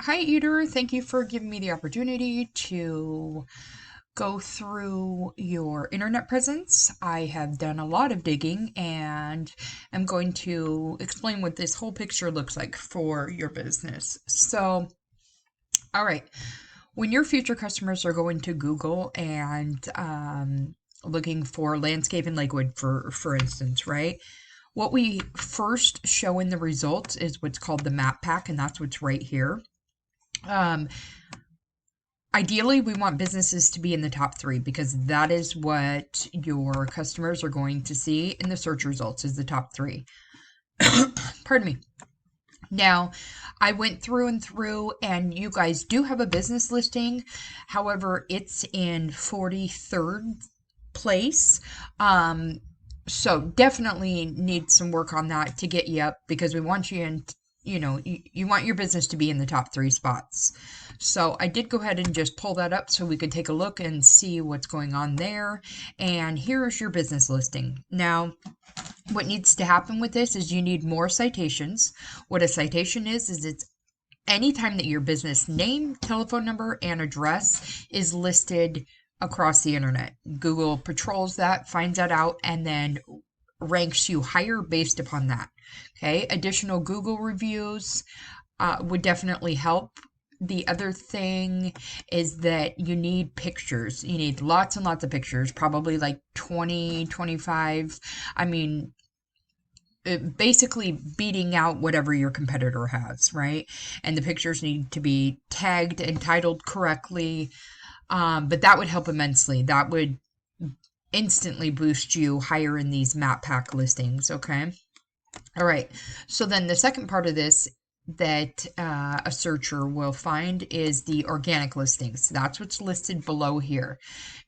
Hi, Eater. Thank you for giving me the opportunity to go through your internet presence. I have done a lot of digging and I'm going to explain what this whole picture looks like for your business. So, all right, when your future customers are going to Google and looking for landscape in Lakewood, for instance, right? What we first show in the results is what's called the map pack, and that's what's right here. Um, Ideally, we want businesses to be in the top three because that is what your customers are going to see in the search results is the top three. Pardon me. Now, I went through and through, and you guys do have a business listing. However, it's in 43rd place. Um, so definitely need some work on that to get you up because we want you in, you want your business to be in the top three spots. So I did go ahead and just pull that up so we could take a look and see what's going on there. And here's your business listing. Now, what needs to happen with this is you need more citations. What a citation is it's anytime that your business name, telephone number, and address is listed across the internet. Google patrols that, finds that out, and then ranks you higher based upon that. Okay, additional Google reviews would definitely help. The other thing is that you need pictures. You need lots and lots of pictures, probably like 20, 25. I mean, basically beating out whatever your competitor has, right? And the pictures need to be tagged and titled correctly. But that would help immensely. That would instantly boost you higher in these map pack listings, okay? All right. So then the second part of this that a searcher will find is the organic listings. That's what's listed below here.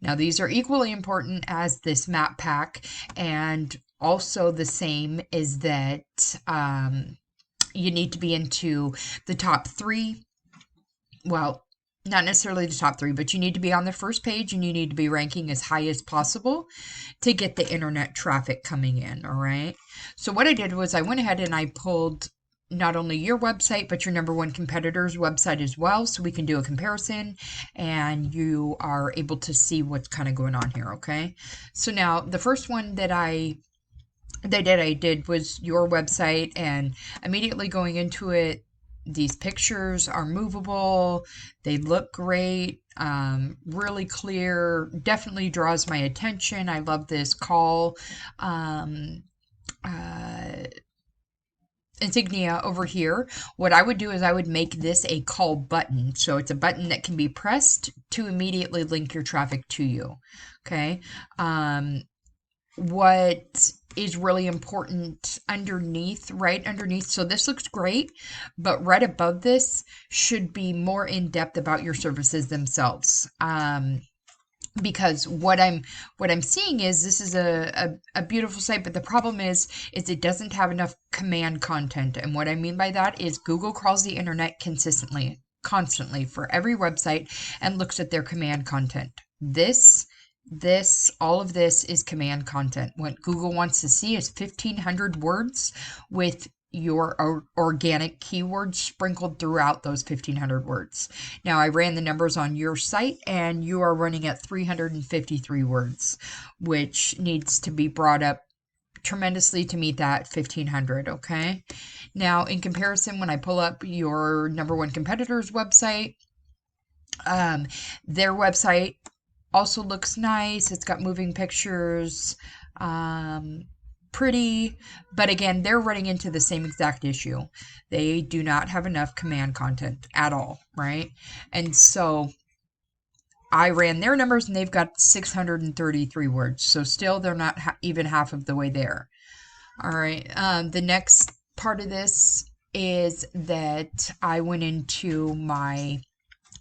Now, these are equally important as this map pack, and also the same is that you need to be into the top three. Well, not necessarily the top three, but you need to be on the first page and you need to be ranking as high as possible to get the internet traffic coming in. All right. So what I did was I went ahead and I pulled not only your website, but your number one competitor's website as well. So we can do a comparison and you are able to see what's kind of going on here. Okay. So now the first one that I did was your website, and immediately going into it, these pictures are movable. They look great, really clear, definitely draws my attention. I love this call uh, insignia over here. What I would do is I would make this a call button. So it's a button that can be pressed to immediately link your traffic to you. Okay. What is really important underneath, right underneath. So this looks great, but right above this should be more in depth about your services themselves. Because what I'm seeing is this is a beautiful site, but the problem is it doesn't have enough command content. And what I mean by that is Google crawls the internet constantly for every website and looks at their command content. All of this is command content. What Google wants to see is 1,500 words with your organic keywords sprinkled throughout those 1,500 words. Now, I ran the numbers on your site and you are running at 353 words, which needs to be brought up tremendously to meet that 1,500, okay? Now, in comparison, when I pull up your number one competitor's website, their website also looks nice. It's got moving pictures, pretty, but again, they're running into the same exact issue. They do not have enough command content at all, right? And so I ran their numbers and they've got 633 words. So still, they're not even half of the way there. All right. The next part of this is that I went into my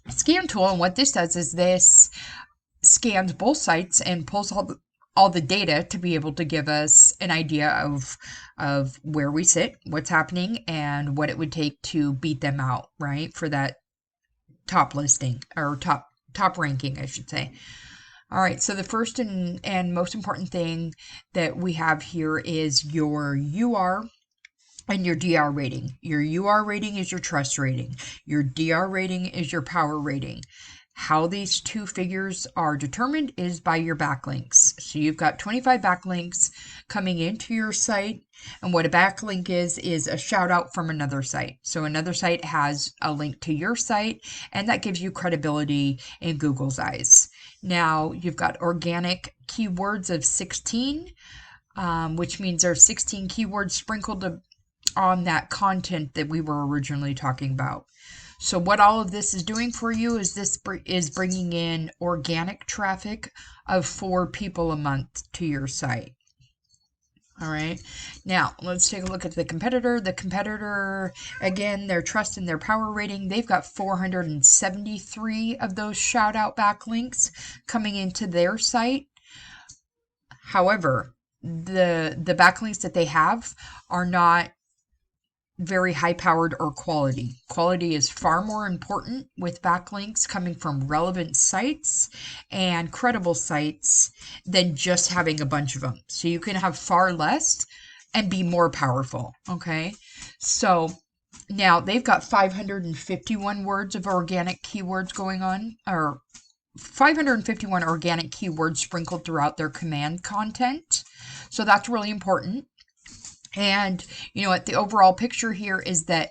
scan tool, and what this does is this scans both sites and pulls all the data to be able to give us an idea of where we sit, what's happening, and what it would take to beat them out, right? For that top listing or top ranking, I should say. All right, so the first and most important thing that we have here is your UR and your DR rating. Your UR rating is your trust rating. Your DR rating is your power rating. How these two figures are determined is by your backlinks. So you've got 25 backlinks coming into your site, and what a backlink is a shout out from another site. So another site has a link to your site, and that gives you credibility in Google's eyes. Now you've got organic keywords of 16, which means there are 16 keywords sprinkled on that content that we were originally talking about. So what all of this is doing for you is this is bringing in organic traffic of 4 people a month to your site. All right. Now, let's take a look at the competitor. The competitor, again, their trust and their power rating, they've got 473 of those shout out backlinks coming into their site. However, the backlinks that they have are not very high powered or quality. Quality is far more important with backlinks coming from relevant sites and credible sites than just having a bunch of them. So you can have far less and be more powerful. Okay. So now they've got 551 words of organic keywords going on, or 551 organic keywords sprinkled throughout their command content. So that's really important. And you know what, the overall picture here is that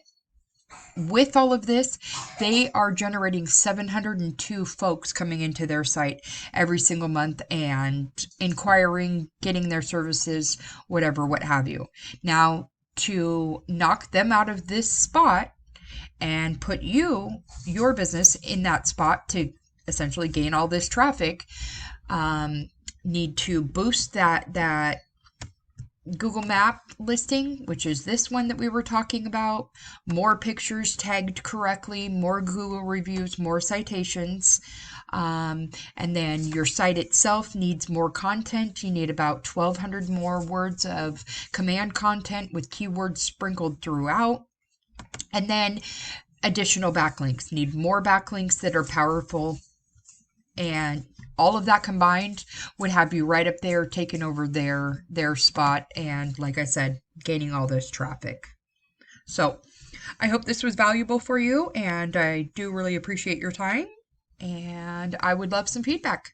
with all of this, they are generating 702 folks coming into their site every single month and inquiring, getting their services, whatever, what have you. Now, to knock them out of this spot and put your business in that spot to essentially gain all this traffic, need to boost that Google Map listing, which is this one that we were talking about, more pictures tagged correctly, more Google reviews, more citations, and then your site itself needs more content. You need about 1,200 more words of command content with keywords sprinkled throughout, and then additional backlinks. Need more backlinks that are powerful, and all of that combined would have you right up there taking over their spot, and like I said, gaining all this traffic. So I hope this was valuable for you, and I do really appreciate your time, and I would love some feedback.